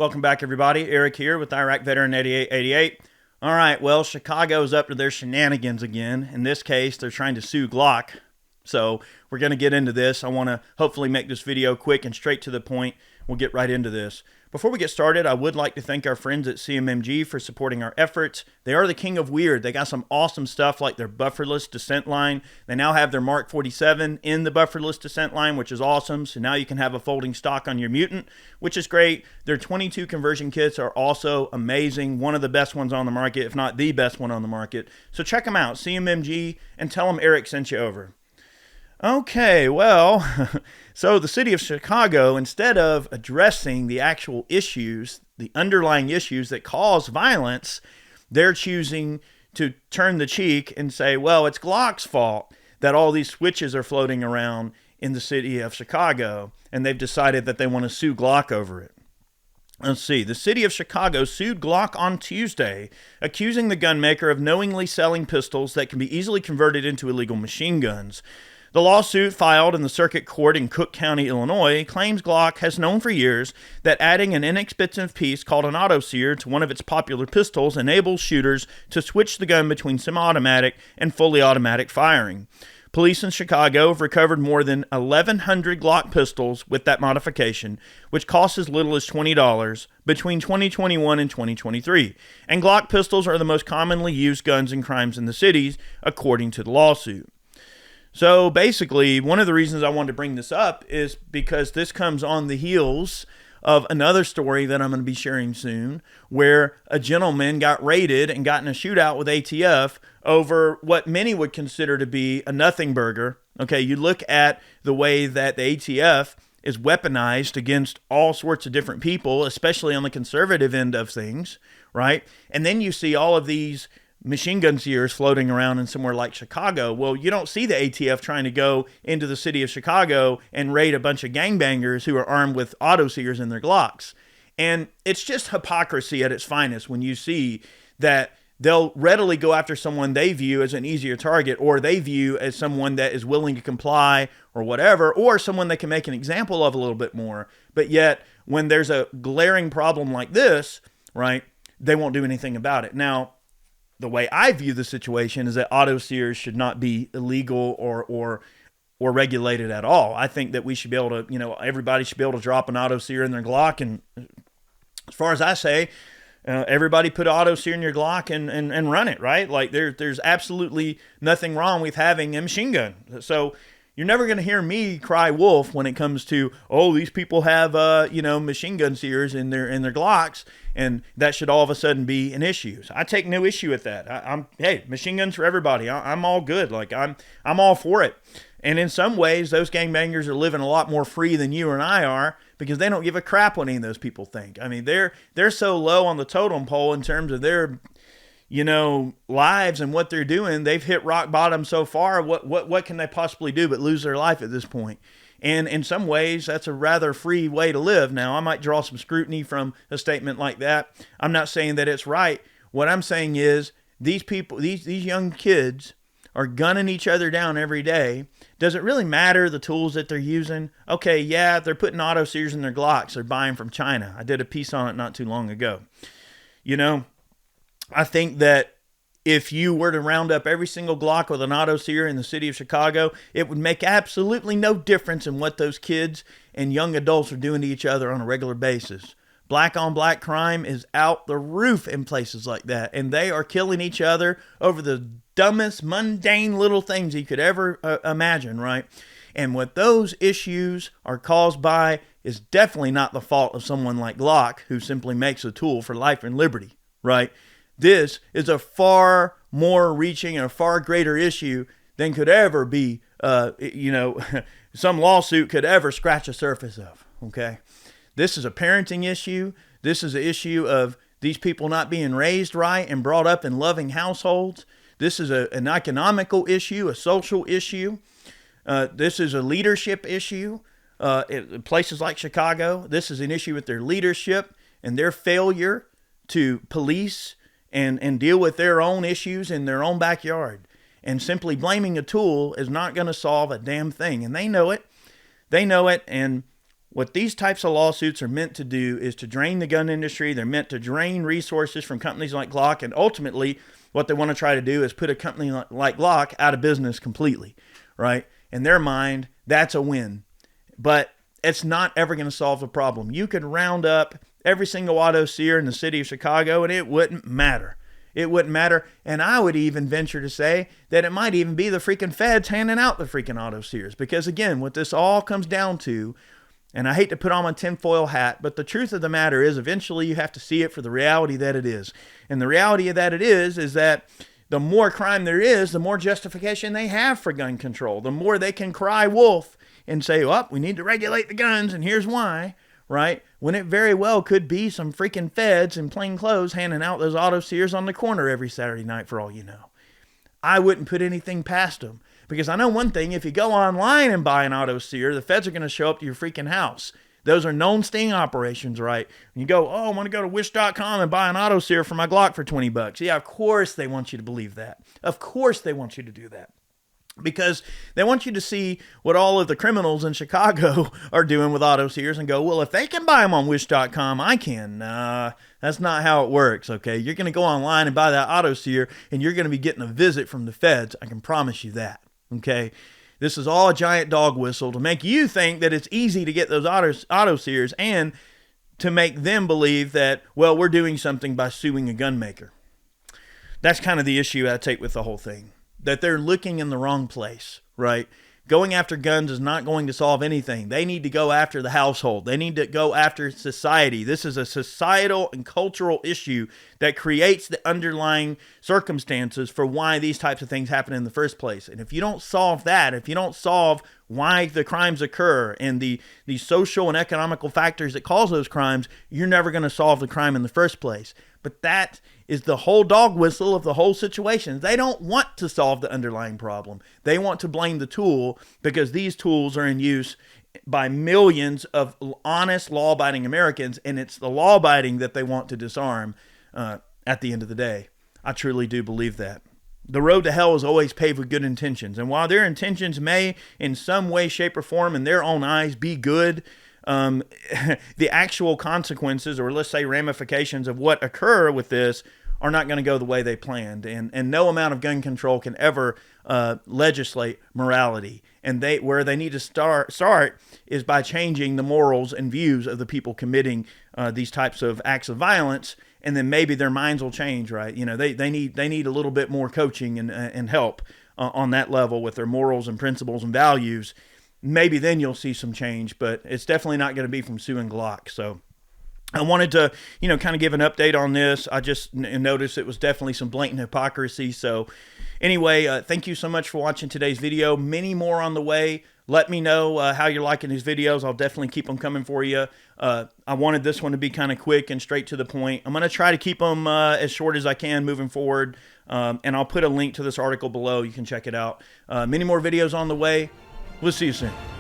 Welcome back, everybody. Eric here with Iraq Veteran 8888. All right, well, Chicago's up to their shenanigans again. In this case, they're trying to sue Glock. So we're going to get into this. I want to hopefully make this video quick and straight to the point. We'll get right into this. Before we get started, I would like to thank our friends at CMMG for supporting our efforts. They are the king of weird. They got some awesome stuff like their bufferless descent line. They now have their Mark 47 in the bufferless descent line, which is awesome. So now you can have a folding stock on your Mutant, which is great. Their 22 conversion kits are also amazing. One of the best ones on the market, if not the best one on the market. So check them out, CMMG, and tell them Eric sent you over. Okay, well, so the city of Chicago, instead of addressing the actual issues, the underlying issues that cause violence, they're choosing to turn the cheek and say, well, it's Glock's fault that all these switches are floating around in the city of Chicago, and they've decided that they want to sue Glock over it. Let's see. The city of Chicago sued Glock on Tuesday, accusing the gunmaker of knowingly selling pistols that can be easily converted into illegal machine guns. The lawsuit, filed in the circuit court in Cook County, Illinois, claims Glock has known for years that adding an inexpensive piece called an auto sear to one of its popular pistols enables shooters to switch the gun between semi-automatic and fully automatic firing. Police in Chicago have recovered more than 1,100 Glock pistols with that modification, which costs as little as $20 between 2021 and 2023. And Glock pistols are the most commonly used guns in crimes in the cities, according to the lawsuit. So basically, one of the reasons I wanted to bring this up is because this comes on the heels of another story that I'm going to be sharing soon, where a gentleman got raided and got in a shootout with ATF over what many would consider to be a nothing burger. Okay, you look at the way that the ATF is weaponized against all sorts of different people, especially on the conservative end of things, right? And then you see all of these machine gun seers floating around in somewhere like Chicago. Well, you don't see the ATF trying to go into the city of Chicago and raid a bunch of gangbangers who are armed with auto seers in their Glocks. And it's just hypocrisy at its finest when you see that they'll readily go after someone they view as an easier target, or they view as someone that is willing to comply or whatever, or someone they can make an example of a little bit more. But yet, when there's a glaring problem like this, right, they won't do anything about it. Now, the way I view the situation is that auto sears should not be illegal or regulated at all. I think that we should be able to, everybody should be able to drop an auto sear in their Glock. And as far as I say, everybody put auto sear in your Glock and run it, right? Like there's absolutely nothing wrong with having a machine gun. So you're never going to hear me cry wolf when it comes to, oh, these people have, machine gun sears in their Glocks, and that should all of a sudden be an issue. So I take no issue with that. Hey, machine guns for everybody. I'm all good. Like I'm all for it. And in some ways, those gangbangers are living a lot more free than you and I are, because they don't give a crap what any of those people think. I mean, they're so low on the totem pole in terms of their lives and what they're doing. They've hit rock bottom so far. What can they possibly do but lose their life at this point? And in some ways, that's a rather free way to live. Now, I might draw some scrutiny from a statement like that. I'm not saying that it's right. What I'm saying is these people, these young kids are gunning each other down every day. Does it really matter the tools that they're using? Okay, yeah, they're putting auto sears in their Glocks. They're buying from China. I did a piece on it not too long ago. I think that if you were to round up every single Glock with an auto sear in the city of Chicago, it would make absolutely no difference in what those kids and young adults are doing to each other on a regular basis. Black on black crime is out the roof in places like that, and they are killing each other over the dumbest, mundane little things you could ever imagine, right? And what those issues are caused by is definitely not the fault of someone like Glock, who simply makes a tool for life and liberty, right? This is a far more reaching and a far greater issue than could ever be, some lawsuit could ever scratch the surface of, okay? This is a parenting issue. This is an issue of these people not being raised right and brought up in loving households. This is an economical issue, a social issue. This is a leadership issue. In places like Chicago, this is an issue with their leadership and their failure to police and deal with their own issues in their own backyard. And simply blaming a tool is not going to solve a damn thing. And they know it. And What these types of lawsuits are meant to do is to drain the gun industry. They're meant to drain resources from companies like Glock, and ultimately what they want to try to do is put a company like Glock out of business completely, right? In their mind, that's a win. But it's not ever going to solve the problem. You could round up every single auto seer in the city of Chicago and it wouldn't matter. It wouldn't matter. And I would even venture to say that it might even be the freaking feds handing out the freaking auto seers. Because again, what this all comes down to, and I hate to put on my tinfoil hat, but the truth of the matter is eventually you have to see it for the reality that it is. And the reality of that it is that the more crime there is, the more justification they have for gun control. The more they can cry wolf and say, well, we need to regulate the guns, and here's why, right? When it very well could be some freaking feds in plain clothes handing out those auto seers on the corner every Saturday night for all you know. I wouldn't put anything past them. Because I know one thing, if you go online and buy an auto seer, the feds are going to show up to your freaking house. Those are known sting operations, right? When you go, oh, I want to go to wish.com and buy an auto seer for my Glock for $20. Yeah, of course they want you to believe that. Of course they want you to do that. Because they want you to see what all of the criminals in Chicago are doing with auto seers and go, well, if they can buy them on wish.com, I can. Nah, that's not how it works, okay? You're going to go online and buy that auto seer, and you're going to be getting a visit from the feds. I can promise you that, okay? This is all a giant dog whistle to make you think that it's easy to get those auto seers and to make them believe that, well, we're doing something by suing a gun maker. That's kind of the issue I take with the whole thing. That they're looking in the wrong place, right? Going after guns is not going to solve anything. They need to go after the household. They need to go after society. This is a societal and cultural issue that creates the underlying circumstances for why these types of things happen in the first place. And if you don't solve that, if you don't solve why the crimes occur and the social and economical factors that cause those crimes, you're never going to solve the crime in the first place. But that is the whole dog whistle of the whole situation. They don't want to solve the underlying problem. They want to blame the tool because these tools are in use by millions of honest, law-abiding Americans, and it's the law-abiding that they want to disarm at the end of the day. I truly do believe that. The road to hell is always paved with good intentions, and while their intentions may, in some way, shape, or form, in their own eyes, be good, the actual consequences, or let's say ramifications of what occur with this, are not going to go the way they planned. And no amount of gun control can ever legislate morality. And where they need to start is by changing the morals and views of the people committing these types of acts of violence. And then maybe their minds will change, right? You know, they need a little bit more coaching and help on that level with their morals and principles and values. Maybe then you'll see some change, but it's definitely not going to be from suing Glock. So I wanted to, kind of give an update on this. I just noticed it was definitely some blatant hypocrisy. So anyway, thank you so much for watching today's video. Many more on the way. Let me know how you're liking these videos. I'll definitely keep them coming for you. I wanted this one to be kind of quick and straight to the point. I'm going to try to keep them as short as I can moving forward. And I'll put a link to this article below. You can check it out. Many more videos on the way. We'll see you soon.